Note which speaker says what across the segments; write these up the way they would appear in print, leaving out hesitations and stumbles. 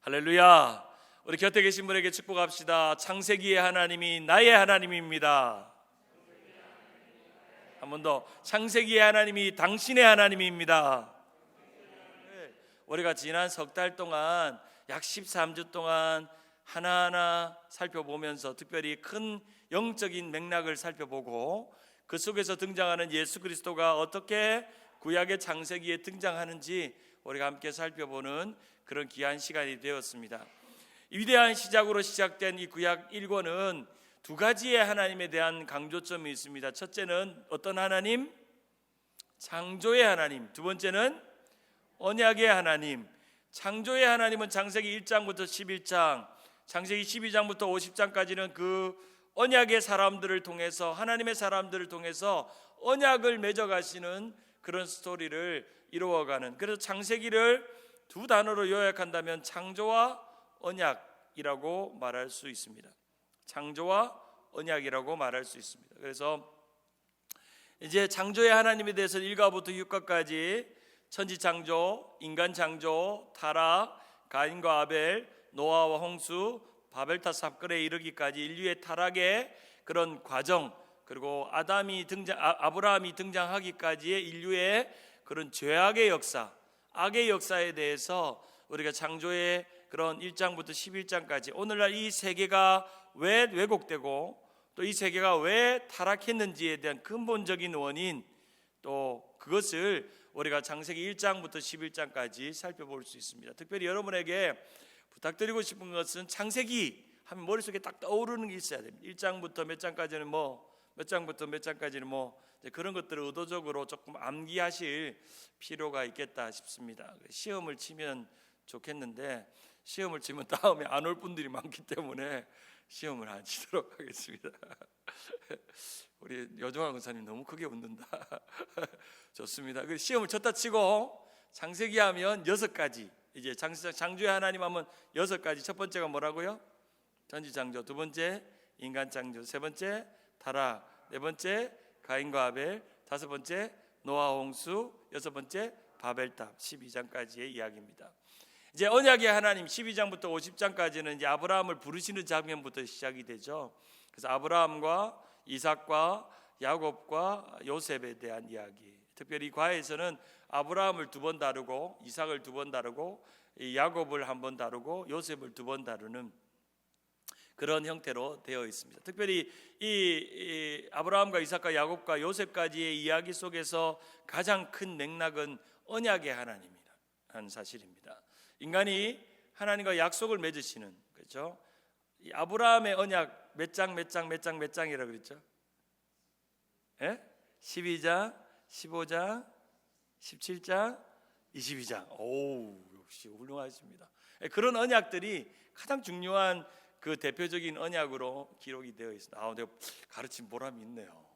Speaker 1: 할렐루야. 우리 곁에 계신 분에게 축복합시다. 창세기의 하나님이 나의 하나님입니다. 한 번 더. 창세기의 하나님이 당신의 하나님입니다. 우리가 지난 석 달 동안 약 13주 동안 하나하나 살펴보면서 특별히 큰 영적인 맥락을 살펴보고 그 속에서 등장하는 예수 그리스도가 어떻게 구약의 창세기에 등장하는지 우리가 함께 살펴보는 그런 귀한 시간이 되었습니다. 이 위대한 시작으로 시작된 이 구약 1권은 두 가지의 하나님에 대한 강조점이 있습니다. 첫째는 어떤 하나님? 창조의 하나님. 두 번째는 언약의 하나님. 창조의 하나님은 창세기 1장부터 11장, 창세기 12장부터 50장까지는 그 언약의 사람들을 통해서, 하나님의 사람들을 통해서 언약을 맺어가시는 그런 스토리를 이루어가는, 그래서 창세기를 두 단어로 요약한다면 창조와 언약이라고 말할 수 있습니다. 창조와 언약이라고 말할 수 있습니다. 그래서 이제 창조의 하나님에 대해서 1과부터 6과까지 천지 창조, 인간 창조, 타락, 가인과 아벨, 노아와 홍수, 바벨탑 사건에 이르기까지 인류의 타락의 그런 과정, 그리고 아브라함이 등장하기까지의 인류의 그런 죄악의 역사, 악의 역사에 대해서 우리가 창조의 그런 1장부터 11장까지 오늘날 이 세계가 왜 왜곡되고 또 이 세계가 왜 타락했는지에 대한 근본적인 원인, 또 그것을 우리가 창세기 1장부터 11장까지 살펴볼 수 있습니다. 특별히 여러분에게 부탁드리고 싶은 것은 창세기 하면 머릿속에 딱 떠오르는 게 있어야 됩니다. 1장부터 몇 장까지는 몇 장부터 몇 장까지는 그런 것들을 의도적으로 조금 암기하실 필요가 있겠다 싶습니다. 시험을 치면 좋겠는데 시험을 치면 다음에 안 올 분들이 많기 때문에 시험을 안 치도록 하겠습니다. 우리 여종환 권사님 너무 크게 웃는다. 좋습니다. 시험을 쳤다 치고 창세기 하면 6가지, 이제 창조의 하나님 하면 6가지. 첫 번째가 뭐라고요? 천지창조. 두 번째 인간 창조. 세 번째 타락. 네 번째 가인과 아벨. 다섯 번째 노아 홍수. 여섯 번째 바벨탑. 12장까지의 이야기입니다. 이제 언약의 하나님 12장부터 50장까지는 이제 아브라함을 부르시는 장면부터 시작이 되죠. 그래서 아브라함과 이삭과 야곱과 요셉에 대한 이야기. 특별히 과에서는 아브라함을 2번 다루고 이삭을 2번 다루고 야곱을 1번 다루고 요셉을 2번 다루는 그런 형태로 되어 있습니다. 특별히 이 아브라함과 이삭과 야곱과 요셉까지의 이야기 속에서 가장 큰 맥락은 언약의 하나님이라는 사실입니다. 인간이 하나님과 약속을 맺으시는, 그렇죠? 이 아브라함의 언약 몇 장이라고 그랬죠? 12장, 15장, 17장, 22장. 오, 역시 훌륭하십니다. 그런 언약들이 가장 중요한 그 대표적인 언약으로 기록이 되어 있습니다. 내가 가르친 보람이 있네요.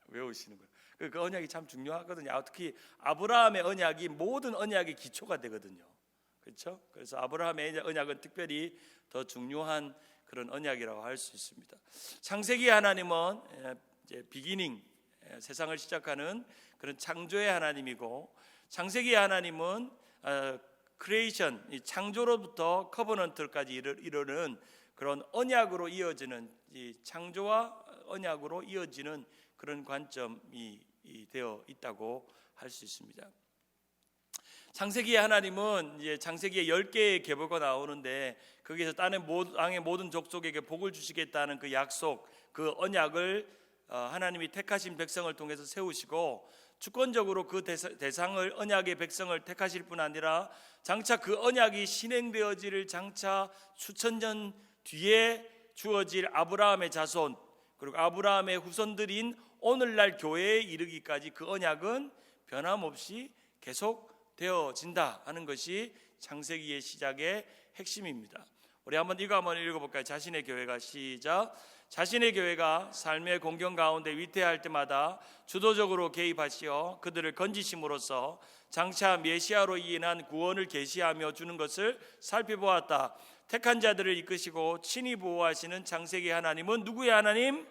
Speaker 1: 외우시는 거예요. 그 언약이 참 중요하거든요. 특히 아브라함의 언약이 모든 언약의 기초가 되거든요. 그렇죠? 그래서 아브라함의 언약은 특별히 더 중요한 그런 언약이라고 할 수 있습니다. 창세기 하나님은 이제 비기닝, 세상을 시작하는 그런 창조의 하나님이고, 창세기 하나님은 크리에이션, 창조로부터 커버넌트까지 이르는 그런 언약으로 이어지는, 이 창조와 언약으로 이어지는 그런 관점이 되어 있다고 할 수 있습니다. 창세기의 하나님은 이제 창세기에 10개의 계보가 나오는데 거기에서 땅의 모든 족속에게 복을 주시겠다는 그 약속, 그 언약을 하나님이 택하신 백성을 통해서 세우시고, 주권적으로 그 대상을, 언약의 백성을 택하실 뿐 아니라 장차 그 언약이 실행되어질 장차 수천 년 뒤에 주어질 아브라함의 자손, 그리고 아브라함의 후손들인 오늘날 교회에 이르기까지 그 언약은 변함없이 계속 되어진다 하는 것이 창세기의 시작의 핵심입니다. 우리 이거 한번 읽어볼까요? 자신의 교회가 시작. 자신의 교회가 삶의 공경 가운데 위태할 때마다 주도적으로 개입하시어 그들을 건지심으로써 장차 메시아로 인한 구원을 계시하며 주는 것을 살펴보았다. 택한 자들을 이끄시고 친히 보호하시는 창세기 하나님은 누구의 하나님?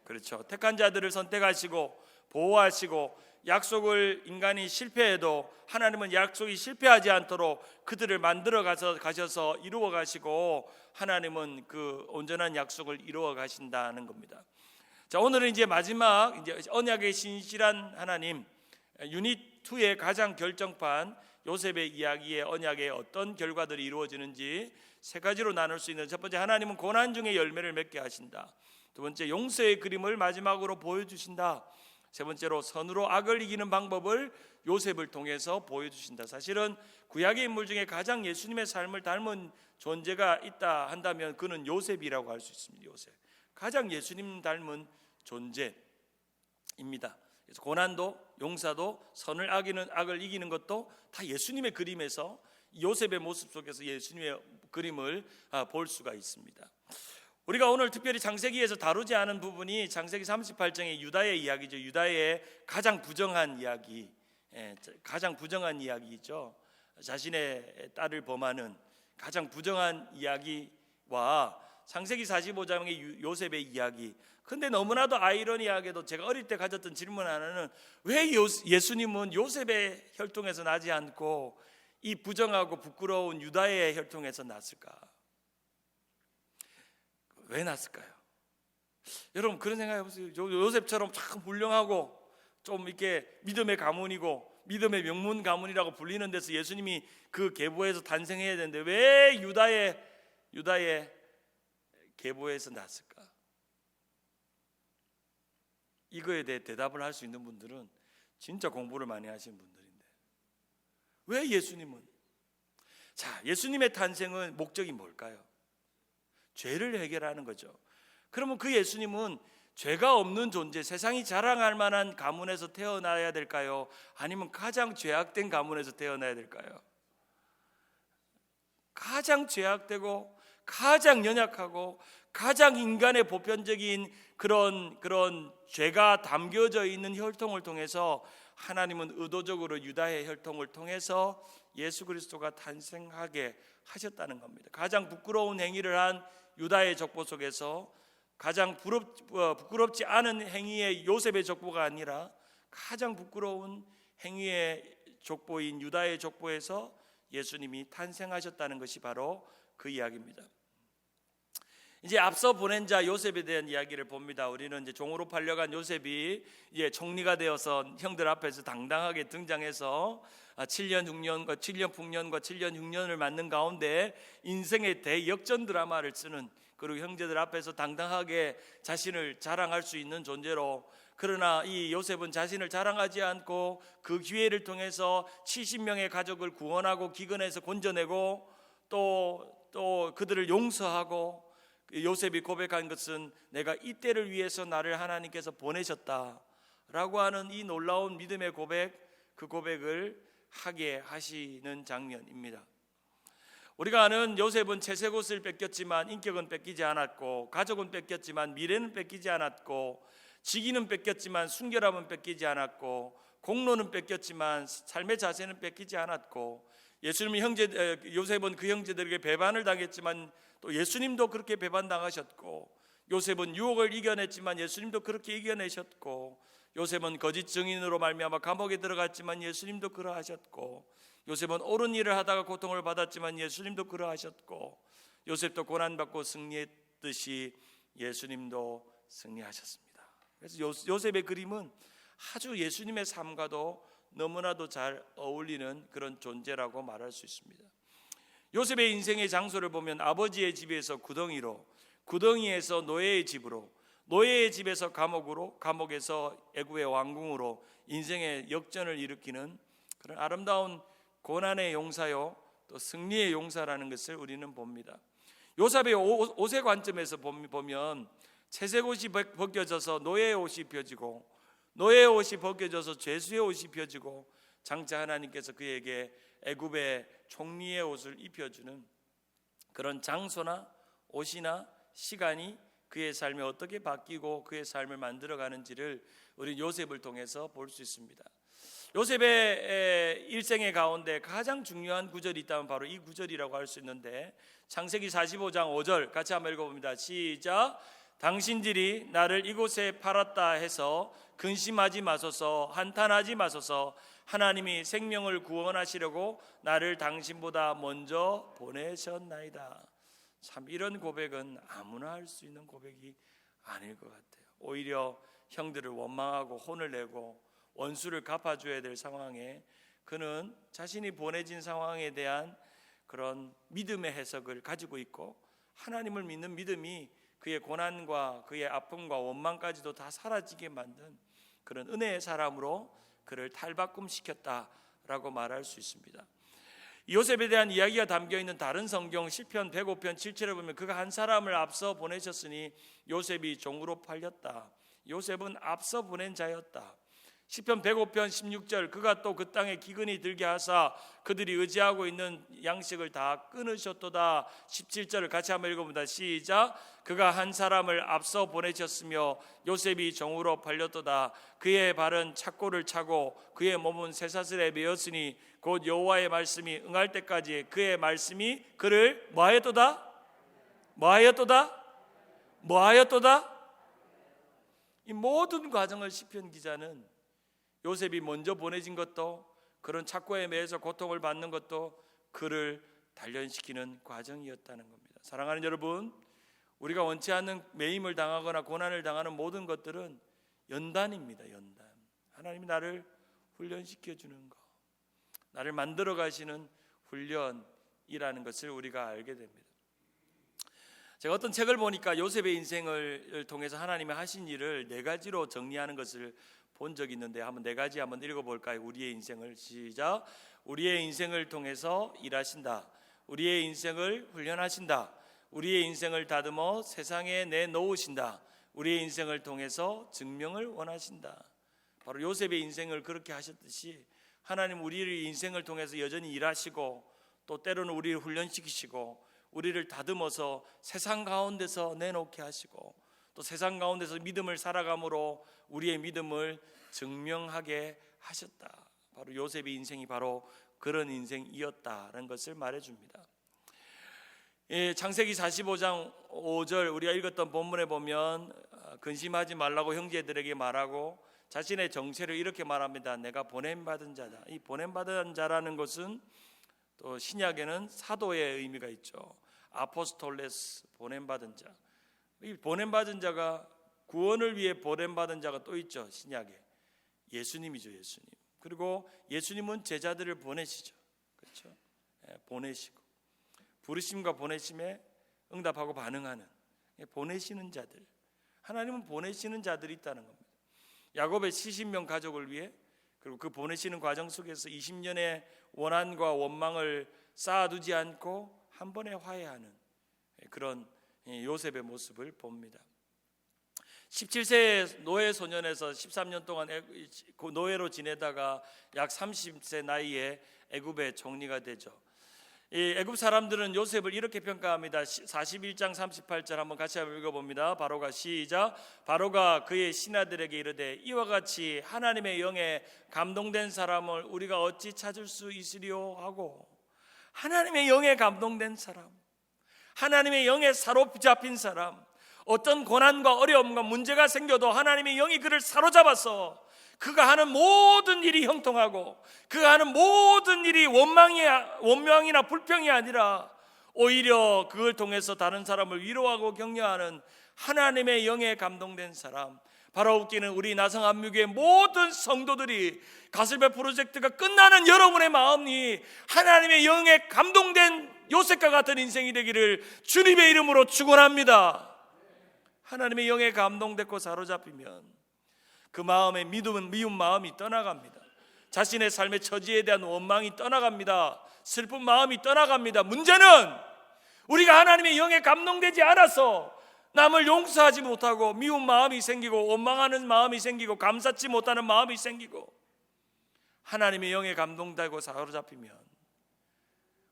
Speaker 1: 그렇죠. 택한 자들을 선택하시고 보호하시고 약속을 인간이 실패해도 하나님은 약속이 실패하지 않도록 그들을 만들어 가셔서 이루어 가시고 하나님은 그 온전한 약속을 이루어 가신다는 겁니다. 자, 오늘은 이제 마지막 언약의 신실한 하나님 유닛 2의 가장 결정판 요셉의 이야기의 언약의 어떤 결과들이 이루어지는지 세 가지로 나눌 수 있는 첫 번째, 하나님은 고난 중에 열매를 맺게 하신다. 두 번째, 용서의 그림을 마지막으로 보여주신다. 세 번째로, 선으로 악을 이기는 방법을 요셉을 통해서 보여주신다. 사실은 구약의 인물 중에 가장 예수님의 삶을 닮은 존재가 있다 한다면 그는 요셉이라고 할 수 있습니다. 요셉, 가장 예수님 닮은 존재입니다. 그래서 고난도, 용사도, 선을 악을 이기는 것도 다 예수님의 그림에서, 요셉의 모습 속에서 예수님의 그림을 볼 수가 있습니다. 우리가 오늘 특별히 창세기에서 다루지 않은 부분이 창세기 38장의 유다의 이야기죠. 유다의 가장 부정한 이야기, 가장 부정한 이야기죠. 자신의 딸을 범하는 가장 부정한 이야기와 창세기 45장의 요셉의 이야기. 근데 너무나도 아이러니하게도 제가 어릴 때 가졌던 질문 하나는, 왜 예수님은 요셉의 혈통에서 나지 않고 이 부정하고 부끄러운 유다의 혈통에서 났을까? 왜 났을까요? 여러분 그런 생각 해보세요. 요셉처럼 참 훌륭하고 좀 이렇게 믿음의 가문이고 믿음의 명문 가문이라고 불리는 데서 예수님이 그 계보에서 탄생해야 되는데 왜 유다의 계보에서 났을까? 이거에 대해 대답을 할 수 있는 분들은 진짜 공부를 많이 하신 분들인데, 왜 예수님은? 자, 예수님의 탄생은 목적이 뭘까요? 죄를 해결하는 거죠. 그러면 그 예수님은 죄가 없는 존재, 세상이 자랑할 만한 가문에서 태어나야 될까요? 아니면 가장 죄악된 가문에서 태어나야 될까요? 가장 죄악되고 가장 연약하고 가장 인간의 보편적인 그런 죄가 담겨져 있는 혈통을 통해서 하나님은 의도적으로 유다의 혈통을 통해서 예수 그리스도가 탄생하게 하셨다는 겁니다. 가장 부끄러운 행위를 한 유다의 족보 속에서 가장 부끄럽지 않은 행위의 요셉의 족보가 아니라 가장 부끄러운 행위의 족보인 유다의 족보에서 예수님이 탄생하셨다는 것이 바로 그 이야기입니다. 이제 앞서 보낸 자 요셉에 대한 이야기를 봅니다. 우리는 이제 종으로 팔려간 요셉이 이제 총리가 되어서 형들 앞에서 당당하게 등장해서 7년 풍년과 7년 흉년을 맞는 가운데 인생의 대역전 드라마를 쓰는, 그리고 형제들 앞에서 당당하게 자신을 자랑할 수 있는 존재로, 그러나 이 요셉은 자신을 자랑하지 않고 그 기회를 통해서 70명의 가족을 구원하고 기근에서 건져내고 또 그들을 용서하고, 요셉이 고백한 것은 내가 이때를 위해서 나를 하나님께서 보내셨다라고 하는 이 놀라운 믿음의 고백, 그 고백을 하게 하시는 장면입니다. 우리가 아는 요셉은 채색 옷을 뺏겼지만 인격은 뺏기지 않았고, 가족은 뺏겼지만 미래는 뺏기지 않았고, 직위는 뺏겼지만 순결함은 뺏기지 않았고, 공로는 뺏겼지만 삶의 자세는 뺏기지 않았고, 요셉은 그 형제들에게 배반을 당했지만 또 예수님도 그렇게 배반당하셨고, 요셉은 유혹을 이겨냈지만 예수님도 그렇게 이겨내셨고, 요셉은 거짓 증인으로 말미암아 감옥에 들어갔지만 예수님도 그러하셨고, 요셉은 옳은 일을 하다가 고통을 받았지만 예수님도 그러하셨고, 요셉도 고난받고 승리했듯이 예수님도 승리하셨습니다. 그래서 요셉의 그림은 아주 예수님의 삶과도 너무나도 잘 어울리는 그런 존재라고 말할 수 있습니다. 요셉의 인생의 장소를 보면 아버지의 집에서 구덩이로, 구덩이에서 노예의 집으로, 노예의 집에서 감옥으로, 감옥에서 애굽의 왕궁으로 인생의 역전을 일으키는 그런 아름다운 고난의 용사요 또 승리의 용사라는 것을 우리는 봅니다. 요셉의 옷의 관점에서 보면 채색 옷이 벗겨져서 노예의 옷이 펴지고, 노예의 옷이 벗겨져서 죄수의 옷이 펴지고, 장차 하나님께서 그에게 애굽의 총리의 옷을 입혀주는 그런 장소나 옷이나 시간이 그의 삶에 어떻게 바뀌고 그의 삶을 만들어가는지를 우리 요셉을 통해서 볼 수 있습니다. 요셉의 일생의 가운데 가장 중요한 구절이 있다면 바로 이 구절이라고 할 수 있는데, 창세기 45장 5절 같이 한번 읽어봅니다. 시작. 당신들이 나를 이곳에 팔았다 해서 근심하지 마소서, 한탄하지 마소서. 하나님이 생명을 구원하시려고 나를 당신보다 먼저 보내셨나이다. 참 이런 고백은 아무나 할 수 있는 고백이 아닐 것 같아요. 오히려 형들을 원망하고 혼을 내고 원수를 갚아줘야 될 상황에 그는 자신이 보내진 상황에 대한 그런 믿음의 해석을 가지고 있고, 하나님을 믿는 믿음이 그의 고난과 그의 아픔과 원망까지도 다 사라지게 만든 그런 은혜의 사람으로 그를 탈바꿈시켰다라고 말할 수 있습니다. 요셉에 대한 이야기가 담겨있는 다른 성경 시편 105편 7절에 보면 그가 한 사람을 앞서 보내셨으니 요셉이 종으로 팔렸다. 요셉은 앞서 보낸 자였다. 시편 105편 16절 그가 또 그 땅에 기근이 들게 하사 그들이 의지하고 있는 양식을 다 끊으셨도다. 17절을 같이 한번 읽어봅니다. 시작. 그가 한 사람을 앞서 보내셨으며 요셉이 종으로 팔렸도다. 그의 발은 착고를 차고 그의 몸은 쇠사슬에 매였으니 곧 여호와의 말씀이 응할 때까지 그의 말씀이 그를 뭐하였도다? 이 모든 과정을 시편 기자는 요셉이 먼저 보내진 것도, 그런 착고에 매여서 고통을 받는 것도 그를 단련시키는 과정이었다는 겁니다. 사랑하는 여러분, 우리가 원치 않는 매임을 당하거나 고난을 당하는 모든 것들은 연단입니다. 연단. 하나님이 나를 훈련시켜 주는 것, 나를 만들어 가시는 훈련이라는 것을 우리가 알게 됩니다. 제가 어떤 책을 보니까 요셉의 인생을 통해서 하나님이 하신 일을 4가지로 정리하는 것을 본 적이 있는데 한번 4가지 한번 읽어볼까요? 우리의 인생을. 시작. 우리의 인생을 통해서 일하신다. 우리의 인생을 훈련하신다. 우리의 인생을 다듬어 세상에 내놓으신다. 우리의 인생을 통해서 증명을 원하신다. 바로 요셉의 인생을 그렇게 하셨듯이 하나님 우리의 인생을 통해서 여전히 일하시고, 또 때로는 우리를 훈련시키시고 우리를 다듬어서 세상 가운데서 내놓게 하시고, 또 세상 가운데서 믿음을 살아감으로 우리의 믿음을 증명하게 하셨다. 바로 요셉의 인생이 바로 그런 인생이었다는 것을 말해줍니다. 창세기 45장 5절 우리가 읽었던 본문에 보면 근심하지 말라고 형제들에게 말하고 자신의 정체를 이렇게 말합니다. 내가 보냄받은 자다. 이 보냄받은 자라는 것은 또 신약에는 사도의 의미가 있죠. 아포스톨레스, 보냄받은 자. 이 보냄받은 자가, 구원을 위해 보냄받은 자가 또 있죠. 신약에 예수님이죠. 예수님. 그리고 예수님은 제자들을 보내시죠. 그렇죠? 보내시고 부르심과 보내심에 응답하고 반응하는 보내시는 자들. 하나님은 보내시는 자들이 있다는 겁니다. 야곱의 70명 가족을 위해, 그리고 그 보내시는 과정 속에서 20년의 원한과 원망을 쌓아두지 않고 한 번에 화해하는 그런 요셉의 모습을 봅니다. 17세 노예 소년에서 13년 동안 노예로 지내다가 약 30세 나이에 애굽의 총리가 되죠. 이 애굽 사람들은 요셉을 이렇게 평가합니다. 41장 38절 한번 같이 한번 읽어봅니다. 바로가 시작. 바로가 그의 신하들에게 이르되 이와 같이 하나님의 영에 감동된 사람을 우리가 어찌 찾을 수 있으리요 하고, 하나님의 영에 감동된 사람, 하나님의 영에 사로잡힌 사람, 어떤 고난과 어려움과 문제가 생겨도 하나님의 영이 그를 사로잡아서 그가 하는 모든 일이 형통하고 그가 하는 모든 일이 원망이나 불평이 아니라 오히려 그걸 통해서 다른 사람을 위로하고 격려하는 하나님의 영에 감동된 사람, 바로 웃기는 우리 나성 안뮤교의 모든 성도들이 가슬배 프로젝트가 끝나는 여러분의 마음이 하나님의 영에 감동된 요셉과 같은 인생이 되기를 주님의 이름으로 축원합니다. 하나님의 영에 감동됐고 사로잡히면 그 마음에 미운 마음이 떠나갑니다. 자신의 삶의 처지에 대한 원망이 떠나갑니다. 슬픈 마음이 떠나갑니다. 문제는 우리가 하나님의 영에 감동되지 않아서 남을 용서하지 못하고 미운 마음이 생기고 원망하는 마음이 생기고 감사치 못하는 마음이 생기고, 하나님의 영에 감동되고 사로잡히면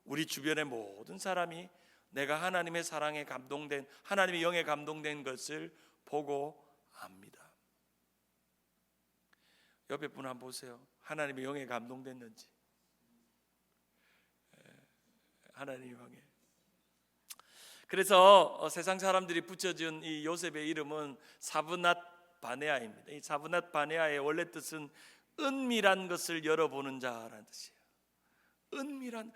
Speaker 1: 우리 주변의 모든 사람이 내가 하나님의 사랑에 감동된, 하나님의 영에 감동된 것을 보고 압니다. 옆에 분 한번 보세요. 하나님의 영에 감동됐는지. 하나님의 영에. 그래서 세상 사람들이 붙여준 이 요셉의 이름은 사브낫 바네아입니다. 이 사브낫 바네아의 원래 뜻은 은밀한 것을 열어보는 자라는 뜻이에요. 은밀한,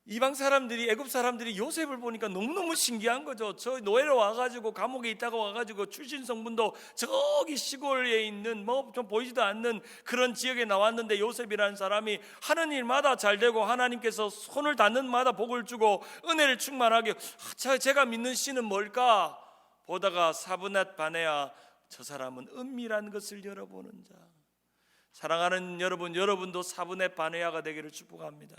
Speaker 1: 이방 사람들이, 애굽 사람들이 요셉을 보니까 너무너무 신기한 거죠. 저 노예로 와가지고 감옥에 있다가 와가지고 출신 성분도 저기 시골에 있는 뭐 좀 보이지도 않는 그런 지역에 나왔는데, 요셉이라는 사람이 하는 일마다 잘 되고 하나님께서 손을 닿는 마다 복을 주고 은혜를 충만하게, 제가 믿는 신은 뭘까 보다가 사브낫 바네아, 저 사람은 은밀한 것을 열어보는 자. 사랑하는 여러분, 여러분도 사브낫 바네아가 되기를 축복합니다.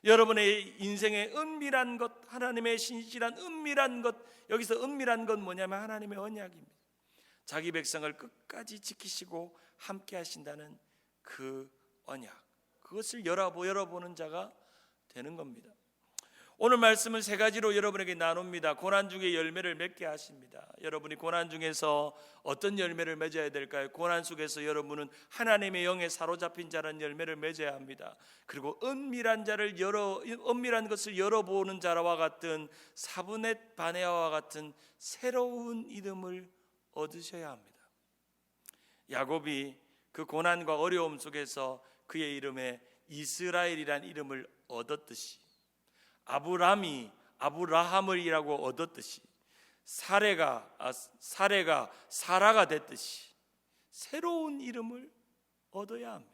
Speaker 1: 여러분의 인생의 은밀한 것, 하나님의 신실한 은밀한 것, 여기서 은밀한 건 뭐냐면 하나님의 언약입니다. 자기 백성을 끝까지 지키시고 함께 하신다는 그 언약, 그것을 열어보는 자가 되는 겁니다. 오늘 말씀을 세 가지로 여러분에게 나눕니다. 고난 중에 열매를 맺게 하십니다. 여러분이 고난 중에서 어떤 열매를 맺어야 될까요? 고난 속에서 여러분은 하나님의 영에 사로잡힌 자라는 열매를 맺어야 합니다. 그리고 은밀한 것을 열어보는 자와 같은 사브낫 바네아와 같은 새로운 이름을 얻으셔야 합니다. 야곱이 그 고난과 어려움 속에서 그의 이름에 이스라엘이란 이름을 얻었듯이, 아브람이 아브라함을이라고 얻었듯이, 사라가 됐듯이 새로운 이름을 얻어야 합니다.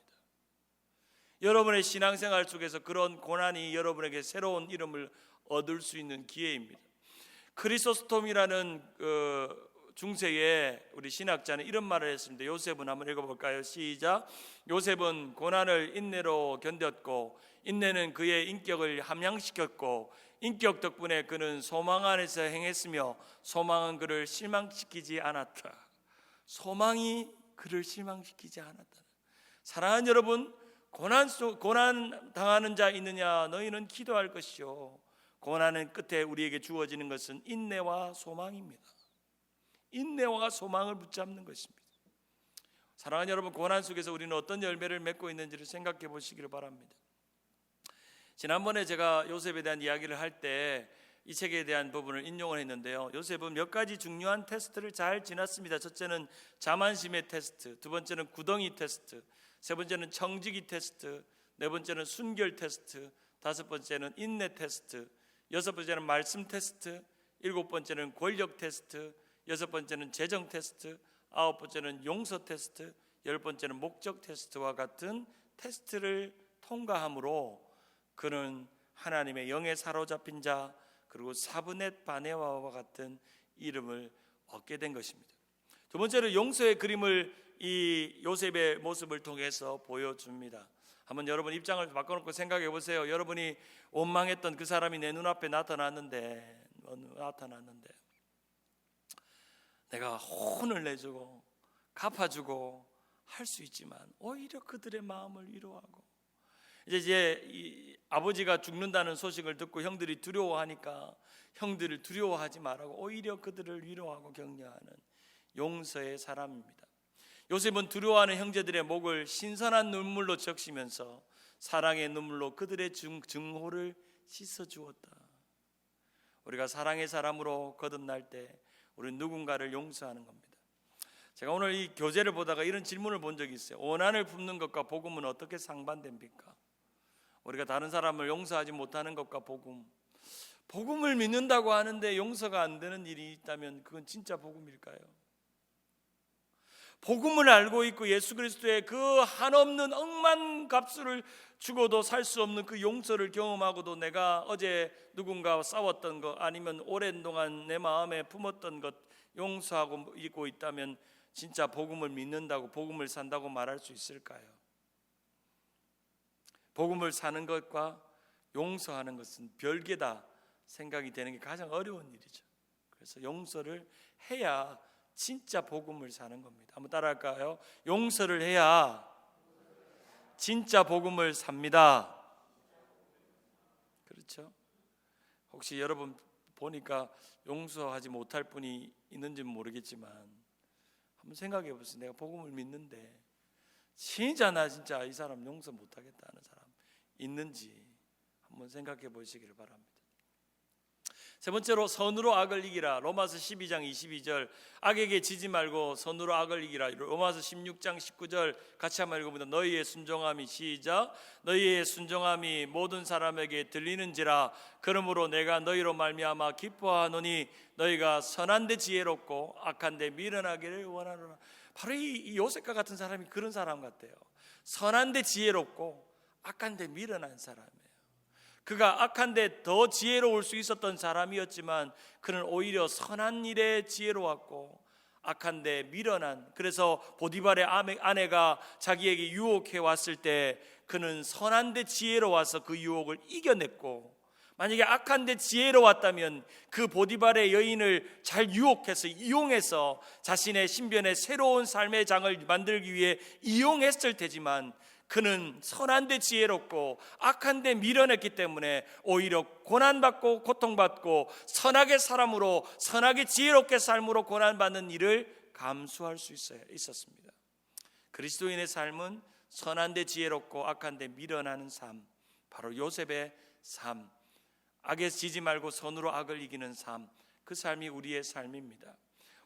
Speaker 1: 여러분의 신앙생활 속에서 그런 고난이 여러분에게 새로운 이름을 얻을 수 있는 기회입니다. 크리소스톰이라는 중세의 우리 신학자는 이런 말을 했습니다. 요셉은 한번 읽어볼까요? 시작. 요셉은 고난을 인내로 견뎠고 인내는 그의 인격을 함양시켰고 인격 덕분에 그는 소망 안에서 행했으며 소망은 그를 실망시키지 않았다. 소망이 그를 실망시키지 않았다. 사랑하는 여러분, 고난 당하는 자 있느냐? 너희는 기도할 것이요, 고난의 끝에 우리에게 주어지는 것은 인내와 소망입니다. 인내와 소망을 붙잡는 것입니다. 사랑하는 여러분, 고난 속에서 우리는 어떤 열매를 맺고 있는지를 생각해 보시기를 바랍니다. 지난번에 제가 요셉에 대한 이야기를 할 때 이 책에 대한 부분을 인용을 했는데요, 요셉은 몇 가지 중요한 테스트를 잘 지났습니다. 첫째는 자만심의 테스트, 두 번째는 구덩이 테스트, 세 번째는 청지기 테스트, 네 번째는 순결 테스트, 다섯 번째는 인내 테스트, 여섯 번째는 말씀 테스트, 일곱 번째는 권력 테스트, 여섯 번째는 재정 테스트, 아홉 번째는 용서 테스트, 열 번째는 목적 테스트와 같은 테스트를 통과함으로 그는 하나님의 영에 사로잡힌 자, 그리고 사브낫 바네아와 같은 이름을 얻게 된 것입니다. 두 번째로 용서의 그림을 이 요셉의 모습을 통해서 보여줍니다. 한번 여러분 입장을 바꿔놓고 생각해 보세요. 여러분이 원망했던 그 사람이 내 눈앞에 나타났는데 내가 혼을 내주고 갚아주고 할 수 있지만 오히려 그들의 마음을 위로하고, 이제 이 아버지가 죽는다는 소식을 듣고 형들이 두려워하니까 형들을 두려워하지 말라고 오히려 그들을 위로하고 격려하는 용서의 사람입니다. 요셉은 두려워하는 형제들의 목을 신선한 눈물로 적시면서 사랑의 눈물로 그들의 증오를 씻어주었다. 우리가 사랑의 사람으로 거듭날 때 우리는 누군가를 용서하는 겁니다. 제가 오늘 이 교재를 보다가 이런 질문을 본 적이 있어요. 원한을 품는 것과 복음은 어떻게 상반됩니까? 우리가 다른 사람을 용서하지 못하는 것과 복음을 믿는다고 하는데 용서가 안 되는 일이 있다면 그건 진짜 복음일까요? 복음을 알고 있고 예수 그리스도의 그 한없는 억만 값을 주고도 살 수 없는 그 용서를 경험하고도 내가 어제 누군가와 싸웠던 것, 아니면 오랜 동안 내 마음에 품었던 것 용서하고 있고 있다면 진짜 복음을 믿는다고, 복음을 산다고 말할 수 있을까요? 복음을 사는 것과 용서하는 것은 별개다 생각이 되는 게 가장 어려운 일이죠. 그래서 용서를 해야 진짜 복음을 사는 겁니다. 한번 따라할까요? 용서를 해야 진짜 복음을 삽니다. 그렇죠? 혹시 여러분 보니까 용서하지 못할 분이 있는지는 모르겠지만 한번 생각해 보세요. 내가 복음을 믿는데 진짜 이 사람 용서 못하겠다 하는 사람 있는지 한번 생각해 보시기를 바랍니다. 세 번째로 선으로 악을 이기라. 로마서 12장 22절 악에게 지지 말고 선으로 악을 이기라. 로마서 16장 19절 같이 한번 읽어봅니다. 너희의 순종함이 시작. 너희의 순종함이 모든 사람에게 들리는지라. 그러므로 내가 너희로 말미암아 기뻐하노니 너희가 선한데 지혜롭고 악한데 미련하기를 원하노라. 바로 이 요셉과 같은 사람이 그런 사람 같아요. 선한데 지혜롭고 악한데 미련한 사람이에요. 그가 악한데 더 지혜로울 수 있었던 사람이었지만 그는 오히려 선한 일에 지혜로웠고 악한데 미련한, 그래서 보디발의 아내가 자기에게 유혹해 왔을 때 그는 선한데 지혜로워서 그 유혹을 이겨냈고, 만약에 악한데 지혜로웠다면 그 보디발의 여인을 잘 유혹해서 이용해서 자신의 신변의 새로운 삶의 장을 만들기 위해 이용했을 테지만 그는 선한데 지혜롭고 악한데 미련했기 때문에 오히려 고난받고 고통받고 선하게 사람으로 선하게 지혜롭게 삶으로 고난받는 일을 감수할 수 있었습니다. 그리스도인의 삶은 선한데 지혜롭고 악한데 미련하는 삶, 바로 요셉의 삶, 악에 지지 말고 선으로 악을 이기는 삶, 그 삶이 우리의 삶입니다.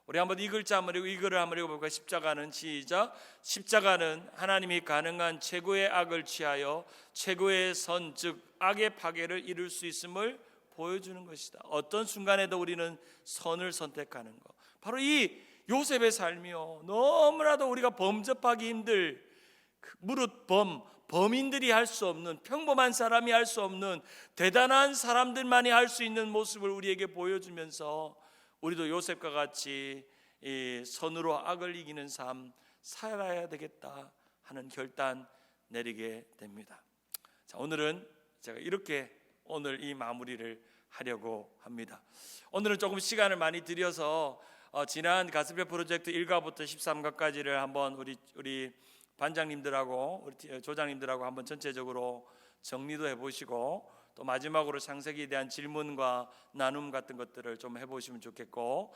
Speaker 1: 우리 한번 이 글자 한번 읽고 이 글을 한번 읽어볼까요? 십자가는 시작. 십자가는 하나님이 가능한 최고의 악을 취하여 최고의 선, 즉 악의 파괴를 이룰 수 있음을 보여주는 것이다. 어떤 순간에도 우리는 선을 선택하는 것, 바로 이 요셉의 삶이요, 너무나도 우리가 범접하기 힘들 무릇 범인들이 할 수 없는, 평범한 사람이 할 수 없는, 대단한 사람들만이 할 수 있는 모습을 우리에게 보여주면서 우리도 요셉과 같이 이 선으로 악을 이기는 삶 살아야 되겠다 하는 결단 내리게 됩니다. 자, 오늘은 제가 이렇게 오늘 이 마무리를 하려고 합니다. 오늘은 조금 시간을 많이 들여서 지난 가스펠 프로젝트 1가부터 13가까지를 한번 우리 반장님들하고 우리 조장님들하고 한번 전체적으로 정리도 해보시고, 또 마지막으로 창세기에 대한 질문과 나눔 같은 것들을 좀 해보시면 좋겠고,